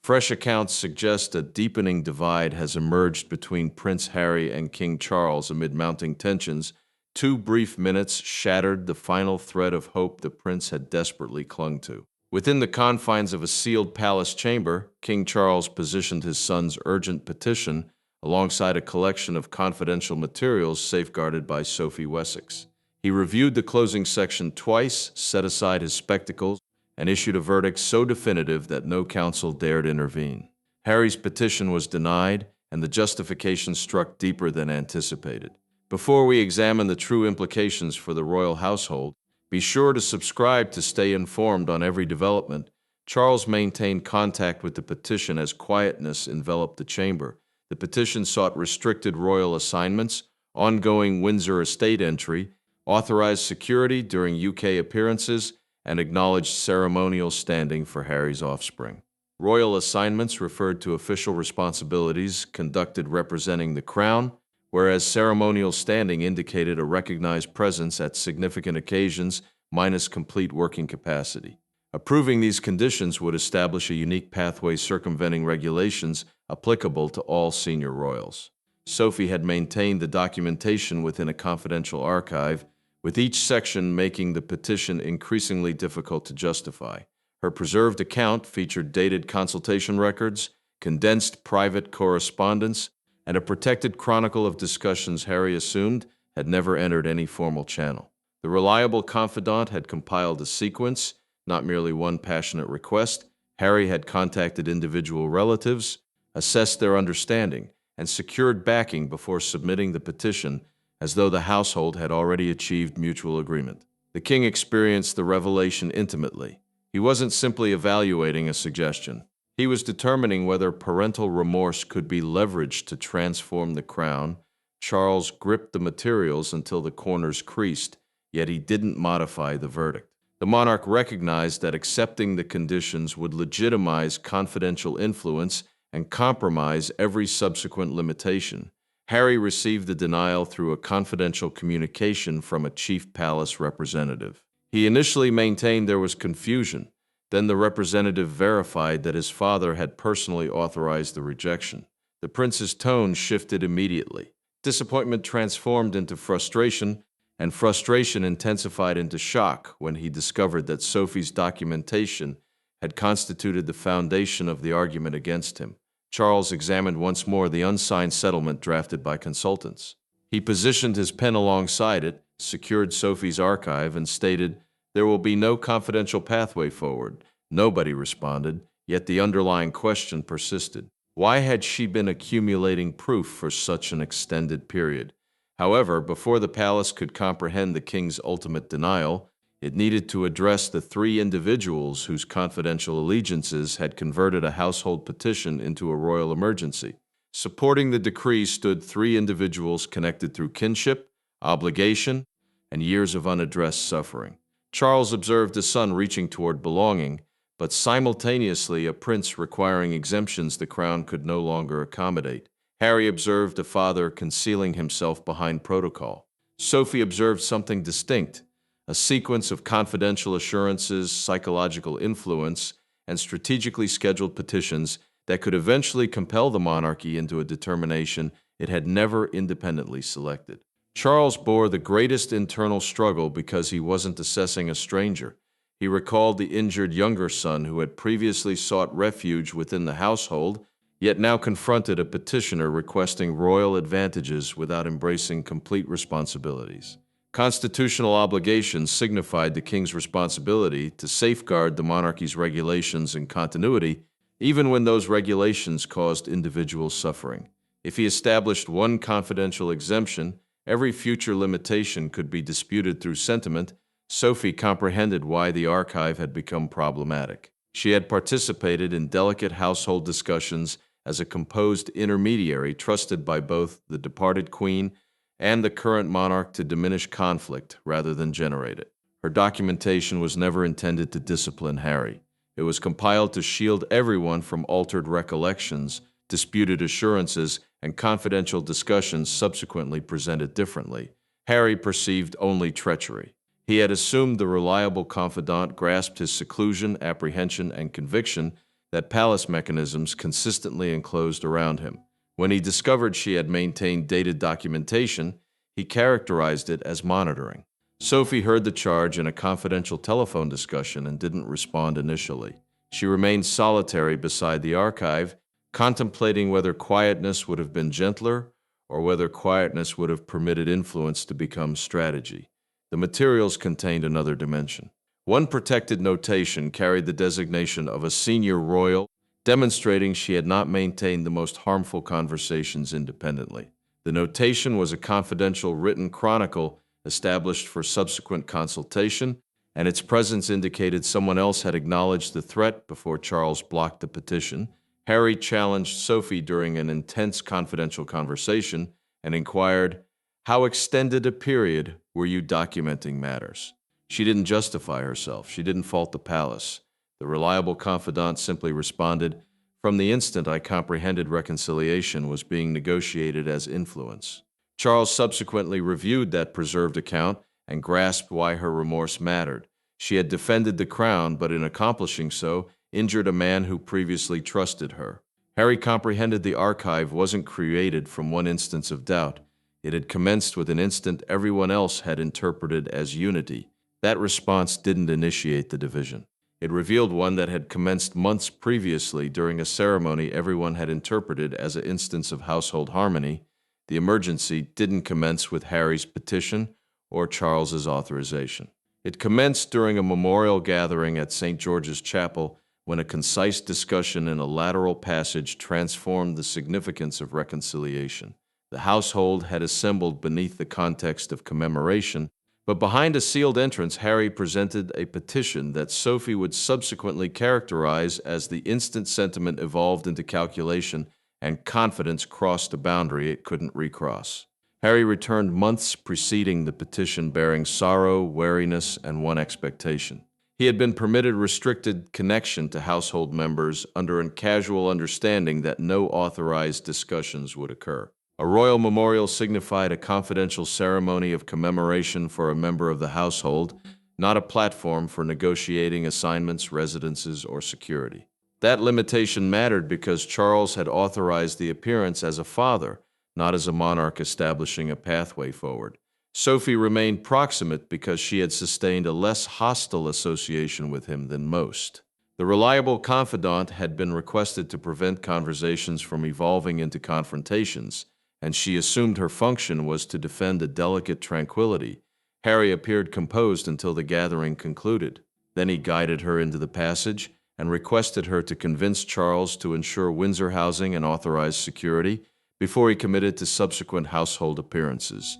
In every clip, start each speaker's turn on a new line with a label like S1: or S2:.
S1: Fresh accounts suggest a deepening divide has emerged between Prince Harry and King Charles amid mounting tensions. 2 brief minutes shattered the final thread of hope the prince had desperately clung to. Within the confines of a sealed palace chamber, King Charles positioned his son's urgent petition alongside a collection of confidential materials safeguarded by Sophie Wessex. He reviewed the closing section twice, set aside his spectacles, and issued a verdict so definitive that no counsel dared intervene. Harry's petition was denied, and the justification struck deeper than anticipated. Before we examine the true implications for the royal household, be sure to subscribe to stay informed on every development. Charles maintained contact with the petition as quietness enveloped the chamber. The petition sought restricted royal assignments, ongoing Windsor estate entry, authorized security during UK appearances, and acknowledged ceremonial standing for Harry's offspring. Royal assignments referred to official responsibilities conducted representing the crown, whereas ceremonial standing indicated a recognized presence at significant occasions minus complete working capacity. Approving these conditions would establish a unique pathway circumventing regulations applicable to all senior royals. Sophie had maintained the documentation within a confidential archive, with each section making the petition increasingly difficult to justify. Her preserved account featured dated consultation records, condensed private correspondence, and a protected chronicle of discussions Harry assumed had never entered any formal channel. The reliable confidant had compiled a sequence, not merely one passionate request. Harry had contacted individual relatives, assessed their understanding, and secured backing before submitting the petition, as though the household had already achieved mutual agreement. The king experienced the revelation intimately. He wasn't simply evaluating a suggestion. He was determining whether parental remorse could be leveraged to transform the crown. Charles gripped the materials until the corners creased, yet he didn't modify the verdict. The monarch recognized that accepting the conditions would legitimize confidential influence and compromise every subsequent limitation. Harry received the denial through a confidential communication from a chief palace representative. He initially maintained there was confusion. Then the representative verified that his father had personally authorized the rejection. The prince's tone shifted immediately. Disappointment transformed into frustration, and frustration intensified into shock when he discovered that Sophie's documentation had constituted the foundation of the argument against him. Charles examined once more the unsigned settlement drafted by consultants. He positioned his pen alongside it, secured Sophie's archive, and stated, "There will be no confidential pathway forward." Nobody responded, yet the underlying question persisted. Why had she been accumulating proof for such an extended period? However, before the palace could comprehend the king's ultimate denial, it needed to address the 3 individuals whose confidential allegiances had converted a household petition into a royal emergency. Supporting the decree stood 3 individuals connected through kinship, obligation, and years of unaddressed suffering. Charles observed a son reaching toward belonging, but simultaneously a prince requiring exemptions the crown could no longer accommodate. Harry observed a father concealing himself behind protocol. Sophie observed something distinct, a sequence of confidential assurances, psychological influence, and strategically scheduled petitions that could eventually compel the monarchy into a determination it had never independently selected. Charles bore the greatest internal struggle because he wasn't assessing a stranger. He recalled the injured younger son who had previously sought refuge within the household, yet now confronted a petitioner requesting royal advantages without embracing complete responsibilities. Constitutional obligations signified the king's responsibility to safeguard the monarchy's regulations and continuity, even when those regulations caused individual suffering. If he established one confidential exemption, every future limitation could be disputed through sentiment. Sophie comprehended why the archive had become problematic. She had participated in delicate household discussions as a composed intermediary trusted by both the departed queen and the current monarch to diminish conflict rather than generate it. Her documentation was never intended to discipline Harry. It was compiled to shield everyone from altered recollections, disputed assurances, and confidential discussions subsequently presented differently. Harry perceived only treachery. He had assumed the reliable confidant grasped his seclusion, apprehension, and conviction, that palace mechanisms consistently enclosed around him. When he discovered she had maintained dated documentation, he characterized it as monitoring. Sophie heard the charge in a confidential telephone discussion and didn't respond initially. She remained solitary beside the archive, contemplating whether quietness would have been gentler or whether quietness would have permitted influence to become strategy. The materials contained another dimension. One protected notation carried the designation of a senior royal, demonstrating she had not maintained the most harmful conversations independently. The notation was a confidential written chronicle established for subsequent consultation, and its presence indicated someone else had acknowledged the threat before Charles blocked the petition. Harry challenged Sophie during an intense confidential conversation and inquired, "How extended a period were you documenting matters?" She didn't justify herself. She didn't fault the palace. The reliable confidant simply responded, "From the instant I comprehended reconciliation was being negotiated as influence." Charles subsequently reviewed that preserved account and grasped why her remorse mattered. She had defended the crown, but in accomplishing so, injured a man who previously trusted her. Harry comprehended the archive wasn't created from one instance of doubt. It had commenced with an instant everyone else had interpreted as unity. That response didn't initiate the division. It revealed one that had commenced months previously during a ceremony everyone had interpreted as an instance of household harmony. The emergency didn't commence with Harry's petition or Charles's authorization. It commenced during a memorial gathering at St. George's Chapel when a concise discussion in a lateral passage transformed the significance of reconciliation. The household had assembled beneath the context of commemoration, but behind a sealed entrance, Harry presented a petition that Sophie would subsequently characterize as the instant sentiment evolved into calculation and confidence crossed a boundary it couldn't recross. Harry returned months preceding the petition bearing sorrow, wariness, and one expectation. He had been permitted restricted connection to household members under a casual understanding that no authorized discussions would occur. A royal memorial signified a confidential ceremony of commemoration for a member of the household, not a platform for negotiating assignments, residences, or security. That limitation mattered because Charles had authorized the appearance as a father, not as a monarch establishing a pathway forward. Sophie remained proximate because she had sustained a less hostile association with him than most. The reliable confidant had been requested to prevent conversations from evolving into confrontations, and she assumed her function was to defend a delicate tranquility. Harry appeared composed until the gathering concluded. Then he guided her into the passage and requested her to convince Charles to ensure Windsor housing and authorized security before he committed to subsequent household appearances.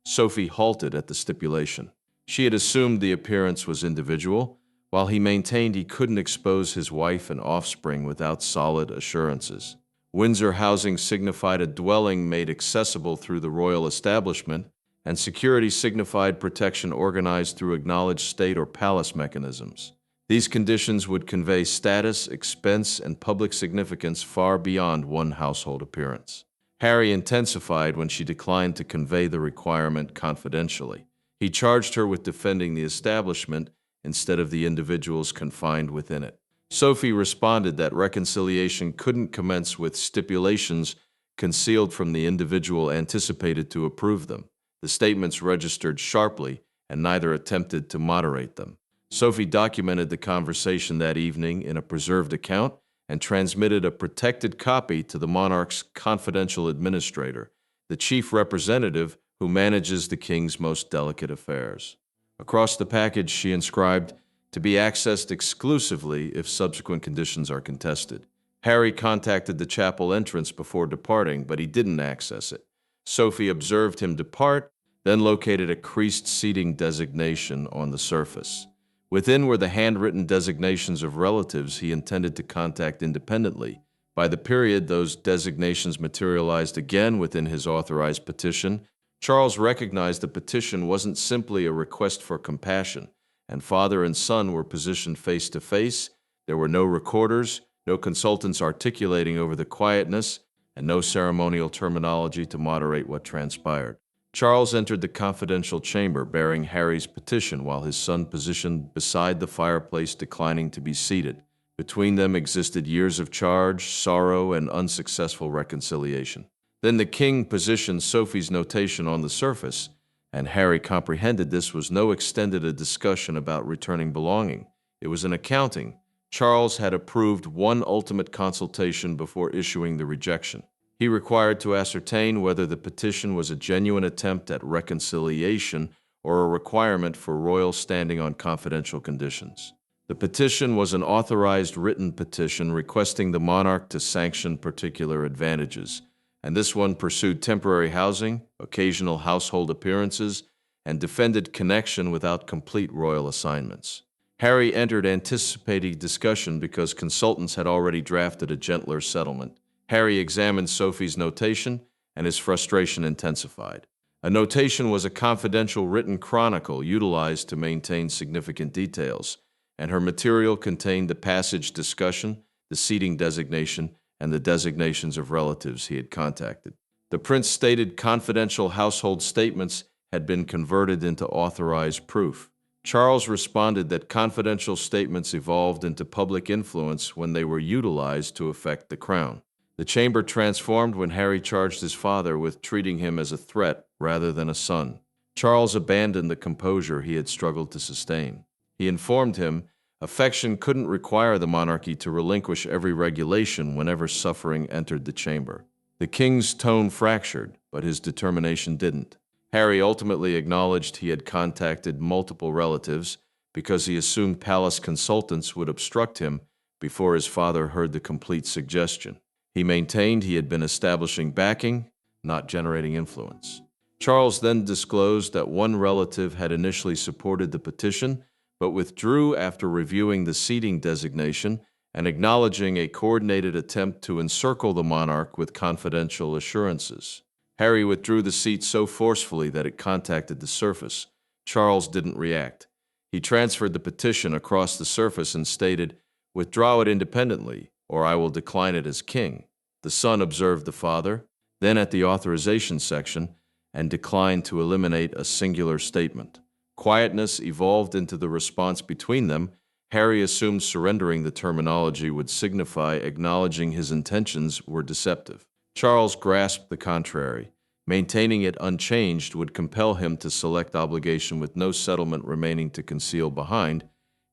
S1: Sophie halted at the stipulation. She had assumed the appearance was individual, while he maintained he couldn't expose his wife and offspring without solid assurances. Windsor housing signified a dwelling made accessible through the royal establishment, and security signified protection organized through acknowledged state or palace mechanisms. These conditions would convey status, expense, and public significance far beyond one household appearance. Harry intensified when she declined to convey the requirement confidentially. He charged her with defending the establishment instead of the individuals confined within it. Sophie responded that reconciliation couldn't commence with stipulations concealed from the individual anticipated to approve them. The statements registered sharply, and neither attempted to moderate them. Sophie documented the conversation that evening in a preserved account and transmitted a protected copy to the monarch's confidential administrator, the chief representative who manages the king's most delicate affairs. Across the package, she inscribed, "To be accessed exclusively if subsequent conditions are contested." Harry contacted the chapel entrance before departing, but he didn't access it. Sophie observed him depart, then located a creased seating designation on the surface. Within were the handwritten designations of relatives he intended to contact independently. By the period those designations materialized again within his authorized petition, Charles recognized the petition wasn't simply a request for compassion, and father and son were positioned face to face. There were no recorders, no consultants articulating over the quietness, and no ceremonial terminology to moderate what transpired. Charles entered the confidential chamber bearing Harry's petition while his son positioned beside the fireplace declining to be seated. Between them existed years of charge, sorrow, and unsuccessful reconciliation. Then the king positioned Sophie's notation on the surface, and Harry comprehended this was no extended a discussion about returning belonging. It was an accounting. Charles had approved one ultimate consultation before issuing the rejection. He required to ascertain whether the petition was a genuine attempt at reconciliation or a requirement for royal standing on confidential conditions. The petition was an authorized written petition requesting the monarch to sanction particular advantages, and this one pursued temporary housing, occasional household appearances, and defended connection without complete royal assignments. Harry entered anticipating discussion because consultants had already drafted a gentler settlement. Harry examined Sophie's notation, and his frustration intensified. A notation was a confidential written chronicle utilized to maintain significant details, and her material contained the passage discussion, the seating designation, and the designations of relatives he had contacted. The prince stated confidential household statements had been converted into authorized proof. Charles responded that confidential statements evolved into public influence when they were utilized to affect the crown. The chamber transformed when Harry charged his father with treating him as a threat rather than a son. Charles abandoned the composure he had struggled to sustain. He informed him affection couldn't require the monarchy to relinquish every regulation whenever suffering entered the chamber. The king's tone fractured, but his determination didn't. Harry ultimately acknowledged he had contacted multiple relatives because he assumed palace consultants would obstruct him before his father heard the complete suggestion. He maintained he had been establishing backing, not generating influence. Charles then disclosed that one relative had initially supported the petition, but withdrew after reviewing the seating designation and acknowledging a coordinated attempt to encircle the monarch with confidential assurances. Harry withdrew the seat so forcefully that it contacted the surface. Charles didn't react. He transferred the petition across the surface and stated, "Withdraw it independently, or I will decline it as king." The son observed the father, then at the authorization section, and declined to eliminate a singular statement. Quietness evolved into the response between them. Harry assumed surrendering the terminology would signify acknowledging his intentions were deceptive. Charles grasped the contrary. Maintaining it unchanged would compel him to select obligation with no settlement remaining to conceal behind.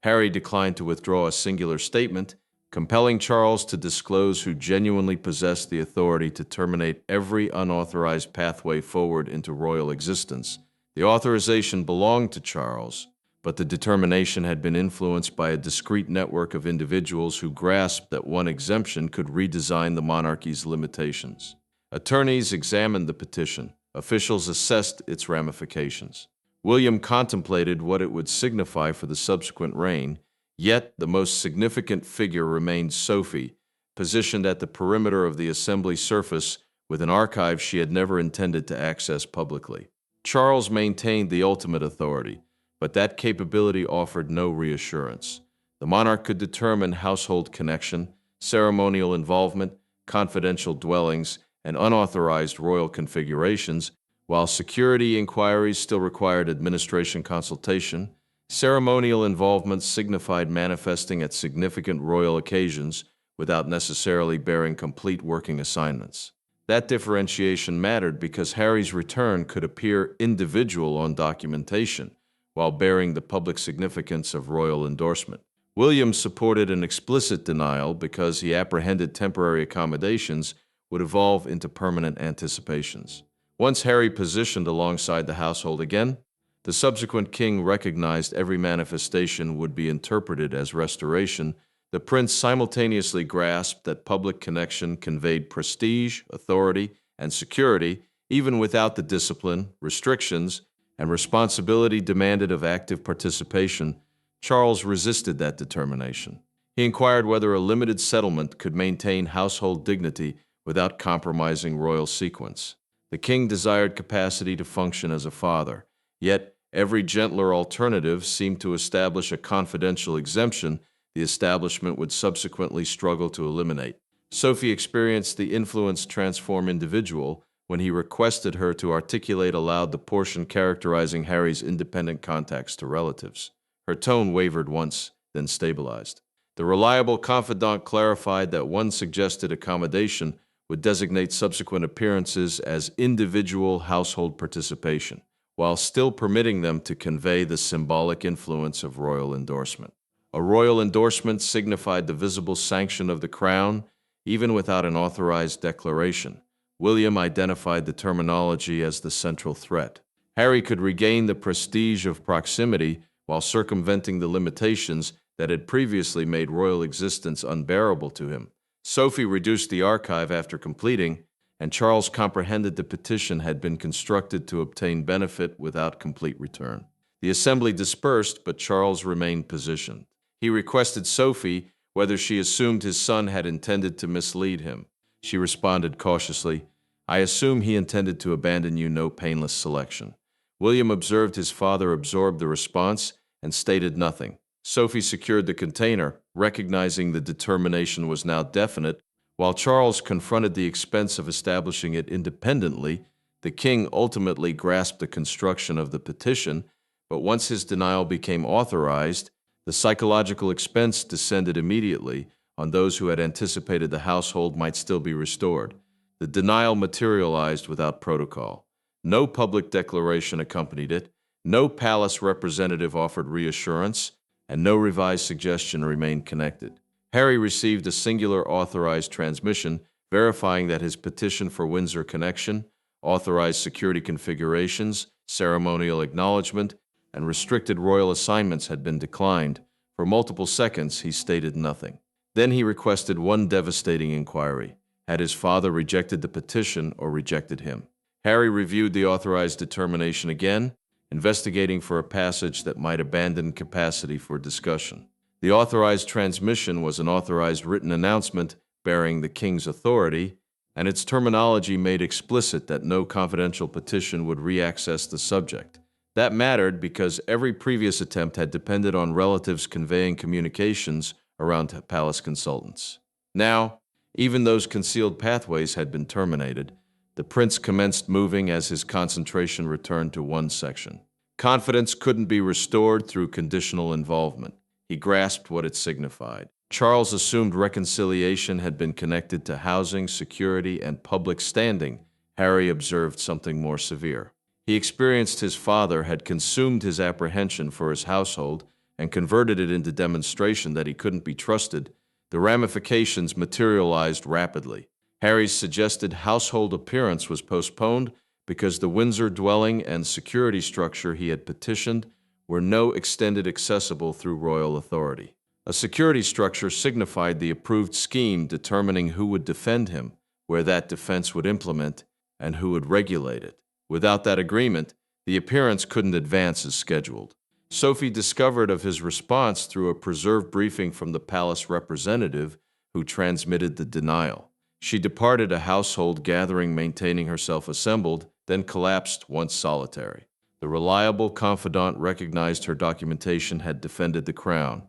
S1: Harry declined to withdraw a singular statement, compelling Charles to disclose who genuinely possessed the authority to terminate every unauthorized pathway forward into royal existence. The authorization belonged to Charles, but the determination had been influenced by a discrete network of individuals who grasped that one exemption could redesign the monarchy's limitations. Attorneys examined the petition. Officials assessed its ramifications. William contemplated what it would signify for the subsequent reign, yet the most significant figure remained Sophie, positioned at the perimeter of the assembly surface with an archive she had never intended to access publicly. Charles maintained the ultimate authority, but that capability offered no reassurance. The monarch could determine household connection, ceremonial involvement, confidential dwellings, and unauthorized royal configurations, while security inquiries still required administration consultation. Ceremonial involvement signified manifesting at significant royal occasions without necessarily bearing complete working assignments. That differentiation mattered because Harry's return could appear individual on documentation, while bearing the public significance of royal endorsement. William supported an explicit denial because he apprehended temporary accommodations would evolve into permanent anticipations. Once Harry positioned alongside the household again, the subsequent king recognized every manifestation would be interpreted as restoration. The prince simultaneously grasped that public connection conveyed prestige, authority, and security, even without the discipline, restrictions, and responsibility demanded of active participation. Charles resisted that determination. He inquired whether a limited settlement could maintain household dignity without compromising royal sequence. The king desired capacity to function as a father, yet every gentler alternative seemed to establish a confidential exemption the establishment would subsequently struggle to eliminate. Sophie experienced the influence transform individual when he requested her to articulate aloud the portion characterizing Harry's independent contacts to relatives. Her tone wavered once, then stabilized. The reliable confidant clarified that one suggested accommodation would designate subsequent appearances as individual household participation, while still permitting them to convey the symbolic influence of royal endorsement. A royal endorsement signified the visible sanction of the crown, even without an authorized declaration. William identified the terminology as the central threat. Harry could regain the prestige of proximity while circumventing the limitations that had previously made royal existence unbearable to him. Sophie reduced the archive after completing, and Charles comprehended the petition had been constructed to obtain benefit without complete return. The assembly dispersed, but Charles remained positioned. He requested Sophie whether she assumed his son had intended to mislead him. She responded cautiously, "I assume he intended to abandon you no painless selection." William observed his father absorb the response and stated nothing. Sophie secured the container, recognizing the determination was now definite. While Charles confronted the expense of establishing it independently, the king ultimately grasped the construction of the petition, but once his denial became authorized, the psychological expense descended immediately on those who had anticipated the household might still be restored. The denial materialized without protocol. No public declaration accompanied it, no palace representative offered reassurance, and no revised suggestion remained connected. Harry received a singular authorized transmission verifying that his petition for Windsor connection, authorized security configurations, ceremonial acknowledgement, and restricted royal assignments had been declined. For multiple seconds, he stated nothing. Then he requested one devastating inquiry. Had his father rejected the petition or rejected him? Harry reviewed the authorized determination again, investigating for a passage that might abandon capacity for discussion. The authorized transmission was an authorized written announcement bearing the king's authority, and its terminology made explicit that no confidential petition would re-access the subject. That mattered because every previous attempt had depended on relatives conveying communications around palace consultants. Now, even those concealed pathways had been terminated. The prince commenced moving as his concentration returned to one section. Confidence couldn't be restored through conditional involvement. He grasped what it signified. Charles assumed reconciliation had been connected to housing, security, and public standing. Harry observed something more severe. He experienced his father had consumed his apprehension for his household and converted it into demonstration that he couldn't be trusted. The ramifications materialized rapidly. Harry's suggested household appearance was postponed because the Windsor dwelling and security structure he had petitioned were no extended accessible through royal authority. A security structure signified the approved scheme determining who would defend him, where that defense would implement, and who would regulate it. Without that agreement, the appearance couldn't advance as scheduled. Sophie discovered of his response through a preserved briefing from the palace representative who transmitted the denial. She departed a household gathering maintaining herself assembled, then collapsed once solitary. The reliable confidant recognized her documentation had defended the crown,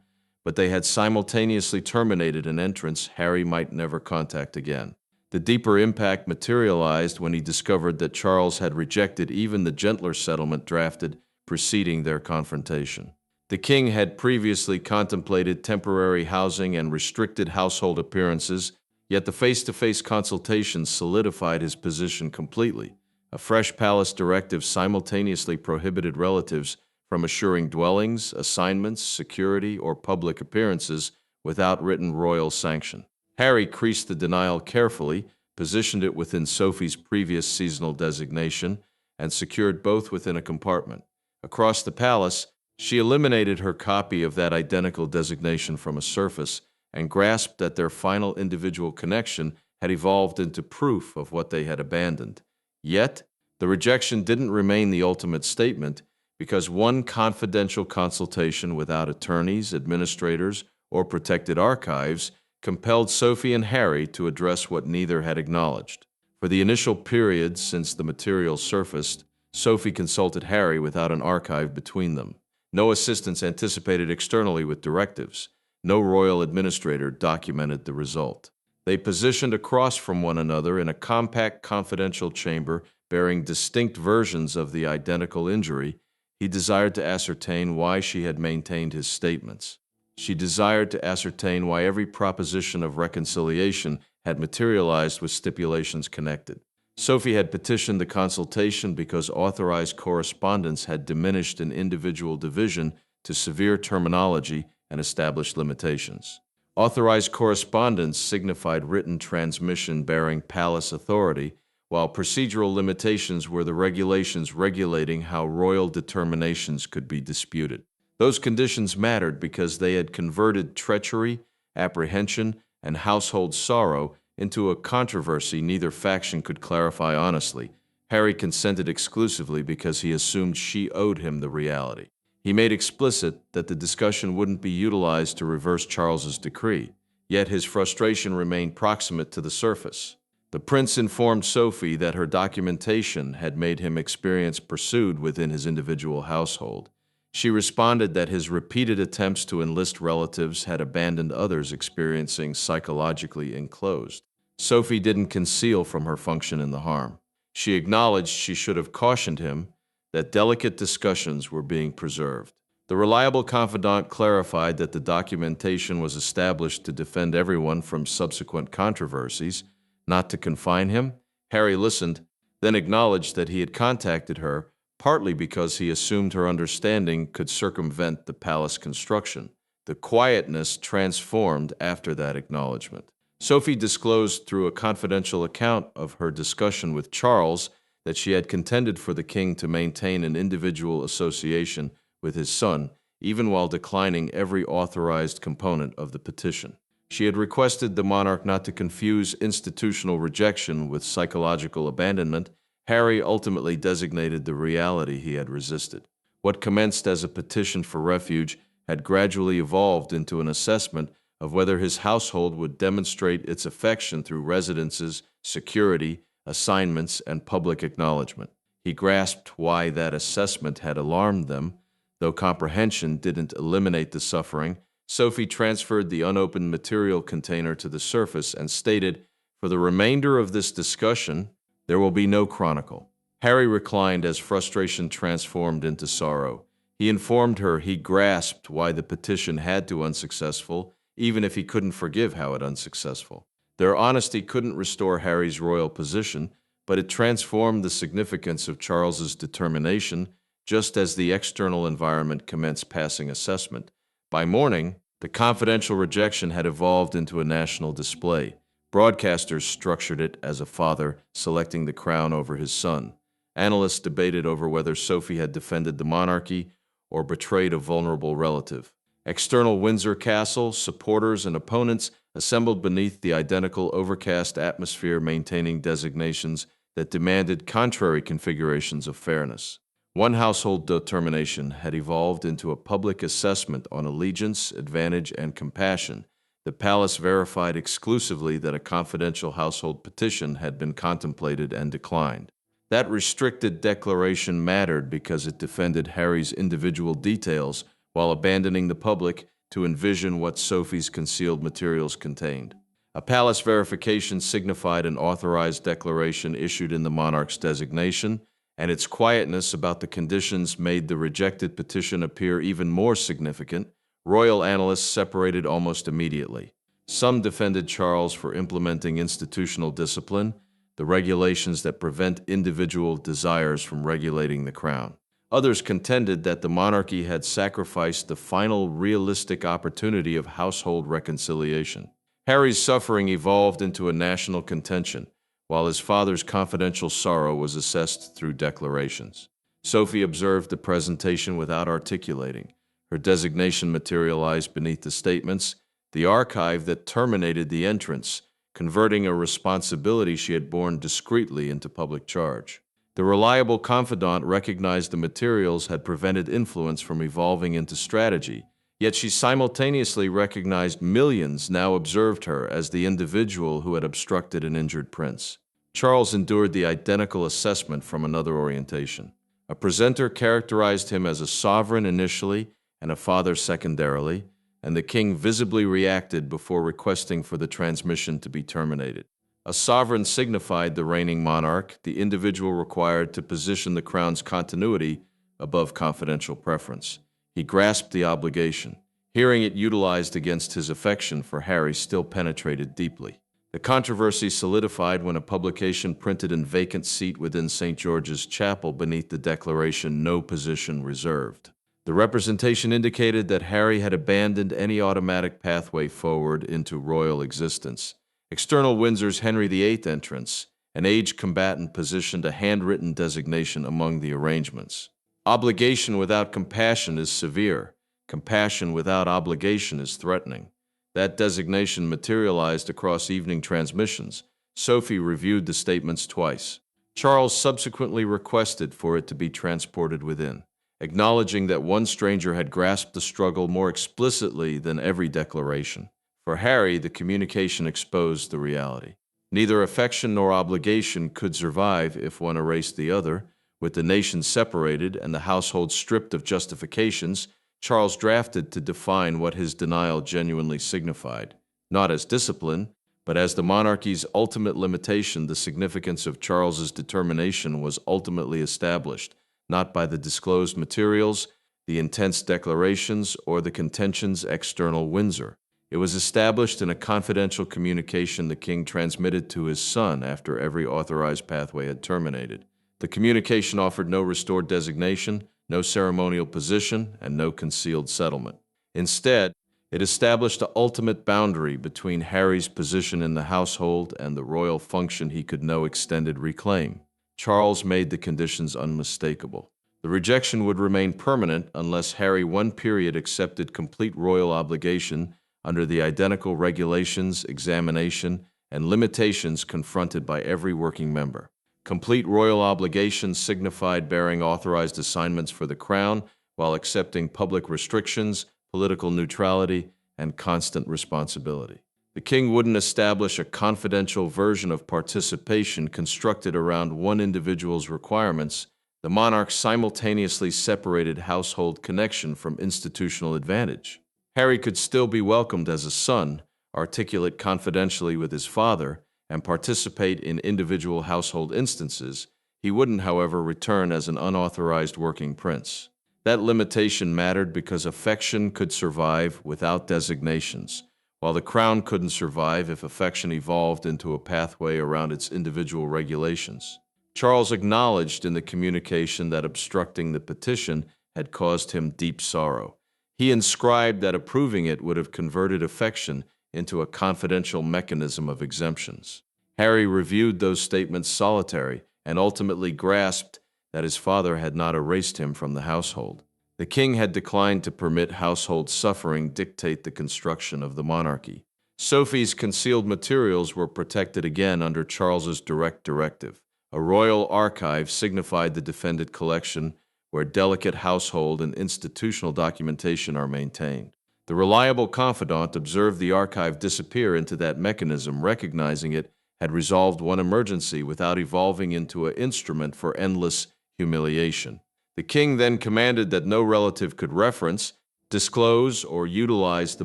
S1: but they had simultaneously terminated an entrance Harry might never contact again. The deeper impact materialized when he discovered that Charles had rejected even the gentler settlement drafted preceding their confrontation. The king had previously contemplated temporary housing and restricted household appearances, yet the face-to-face consultation solidified his position completely. A fresh palace directive simultaneously prohibited relatives from assuring dwellings, assignments, security, or public appearances without written royal sanction. Harry creased the denial carefully, positioned it within Sophie's previous seasonal designation, and secured both within a compartment. Across the palace, she eliminated her copy of that identical designation from a surface and grasped that their final individual connection had evolved into proof of what they had abandoned. Yet, the rejection didn't remain the ultimate statement because one confidential consultation without attorneys, administrators, or protected archives compelled Sophie and Harry to address what neither had acknowledged. For the initial period since the material surfaced, Sophie consulted Harry without an archive between them. No assistance anticipated externally with directives. No royal administrator documented the result. They positioned across from one another in a compact, confidential chamber bearing distinct versions of the identical injury. He desired to ascertain why she had maintained his statements. She desired to ascertain why every proposition of reconciliation had materialized with stipulations connected. Sophie had petitioned the consultation because authorized correspondence had diminished an individual division to severe terminology and established limitations. Authorized correspondence signified written transmission bearing palace authority, while procedural limitations were the regulations regulating how royal determinations could be disputed. Those conditions mattered because they had converted treachery, apprehension, and household sorrow into a controversy neither faction could clarify honestly. Harry consented exclusively because he assumed she owed him the reality. He made explicit that the discussion wouldn't be utilized to reverse Charles's decree, yet his frustration remained proximate to the surface. The prince informed Sophie that her documentation had made him experience pursued within his individual household. She responded that his repeated attempts to enlist relatives had abandoned others experiencing psychologically enclosed. Sophie didn't conceal from her function in the harm. She acknowledged she should have cautioned him that delicate discussions were being preserved. The reliable confidant clarified that the documentation was established to defend everyone from subsequent controversies, not to confine him. Harry listened, then acknowledged that he had contacted her partly because he assumed her understanding could circumvent the palace construction. The quietness transformed after that acknowledgement. Sophie disclosed through a confidential account of her discussion with Charles that she had contended for the king to maintain an individual association with his son, even while declining every authorized component of the petition. She had requested the monarch not to confuse institutional rejection with psychological abandonment. Harry ultimately designated the reality he had resisted. What commenced as a petition for refuge had gradually evolved into an assessment of whether his household would demonstrate its affection through residences, security, assignments, and public acknowledgement. He grasped why that assessment had alarmed them. Though comprehension didn't eliminate the suffering, Sophie transferred the unopened material container to the surface and stated, "For the remainder of this discussion, there will be no chronicle." Harry reclined as frustration transformed into sorrow. He informed her he grasped why the petition had to unsuccessful, even if he couldn't forgive how it unsuccessful. Their honesty couldn't restore Harry's royal position, but it transformed the significance of Charles's determination, just as the external environment commenced passing assessment. By morning, the confidential rejection had evolved into a national display. Broadcasters structured it as a father selecting the crown over his son. Analysts debated over whether Sophie had defended the monarchy or betrayed a vulnerable relative. External Windsor Castle, supporters and opponents assembled beneath the identical overcast atmosphere, maintaining designations that demanded contrary configurations of fairness. One household determination had evolved into a public assessment on allegiance, advantage, and compassion. The palace verified exclusively that a confidential household petition had been contemplated and declined. That restricted declaration mattered because it defended Harry's individual details while abandoning the public to envision what Sophie's concealed materials contained. A palace verification signified an authorized declaration issued in the monarch's designation, and its quietness about the conditions made the rejected petition appear even more significant. Royal analysts separated almost immediately. Some defended Charles for implementing institutional discipline, the regulations that prevent individual desires from regulating the crown. Others contended that the monarchy had sacrificed the final realistic opportunity of household reconciliation. Harry's suffering evolved into a national contention, while his father's confidential sorrow was assessed through declarations. Sophie observed the presentation without articulating. Her designation materialized beneath the statements, the archive that terminated the entrance, converting a responsibility she had borne discreetly into public charge. The reliable confidant recognized the materials had prevented influence from evolving into strategy, yet she simultaneously recognized millions now observed her as the individual who had obstructed an injured prince. Charles endured the identical assessment from another orientation. A presenter characterized him as a sovereign initially and a father secondarily, and the king visibly reacted before requesting for the transmission to be terminated. A sovereign signified the reigning monarch, the individual required to position the crown's continuity above confidential preference. He grasped the obligation. Hearing it utilized against his affection for Harry still penetrated deeply. The controversy solidified when a publication printed in vacant seat within St. George's Chapel beneath the declaration "No position reserved." The representation indicated that Harry had abandoned any automatic pathway forward into royal existence. External Windsor's Henry VIII entrance, an aged combatant, positioned a handwritten designation among the arrangements. Obligation without compassion is severe. Compassion without obligation is threatening. That designation materialized across evening transmissions. Sophie reviewed the statements twice. Charles subsequently requested for it to be transported within, acknowledging that one stranger had grasped the struggle more explicitly than every declaration. For Harry, the communication exposed the reality. Neither affection nor obligation could survive if one erased the other. With the nation separated and the household stripped of justifications, Charles drafted to define what his denial genuinely signified, not as discipline, but as the monarchy's ultimate limitation. The significance of Charles's determination was ultimately established, not by the disclosed materials, the intense declarations, or the contentions external Windsor. It was established in a confidential communication the king transmitted to his son after every authorized pathway had terminated. The communication offered no restored designation, no ceremonial position, and no concealed settlement. Instead, it established the ultimate boundary between Harry's position in the household and the royal function he could no extended reclaim. Charles made the conditions unmistakable. The rejection would remain permanent unless Harry one period accepted complete royal obligation under the identical regulations, examination, and limitations confronted by every working member. Complete royal obligation signified bearing authorized assignments for the crown while accepting public restrictions, political neutrality, and constant responsibility. The king wouldn't establish a confidential version of participation constructed around one individual's requirements. The monarch simultaneously separated household connection from institutional advantage. Harry could still be welcomed as a son, articulate confidentially with his father, and participate in individual household instances. He wouldn't, however, return as an unauthorized working prince. That limitation mattered because affection could survive without designations, while the crown couldn't survive if affection evolved into a pathway around its individual regulations. Charles acknowledged in the communication that obstructing the petition had caused him deep sorrow. He inscribed that approving it would have converted affection into a confidential mechanism of exemptions. Harry reviewed those statements solitary and ultimately grasped that his father had not erased him from the household. The king had declined to permit household suffering dictate the construction of the monarchy. Sophie's concealed materials were protected again under Charles's direct directive. A royal archive signified the defended collection where delicate household and institutional documentation are maintained. The reliable confidant observed the archive disappear into that mechanism, recognizing it had resolved one emergency without evolving into an instrument for endless humiliation. The king then commanded that no relative could reference, disclose, or utilize the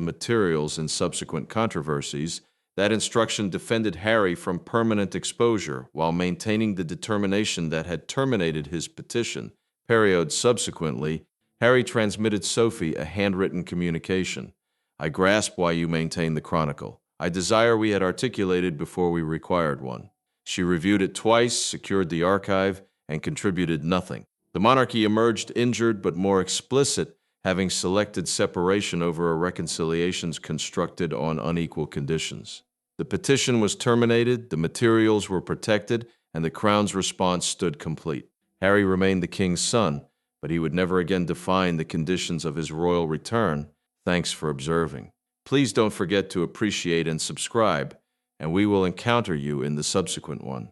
S1: materials in subsequent controversies. That instruction defended Harry from permanent exposure while maintaining the determination that had terminated his petition. Subsequently, Harry transmitted Sophie a handwritten communication. "I grasp why you maintain the chronicle. I desire we had articulated before we required one." She reviewed it twice, secured the archive, and contributed nothing. The monarchy emerged injured but more explicit, having selected separation over a reconciliations constructed on unequal conditions. The petition was terminated, the materials were protected, and the crown's response stood complete. Harry remained the king's son, but he would never again define the conditions of his royal return. Thanks for observing. Please don't forget to appreciate and subscribe, and we will encounter you in the subsequent one.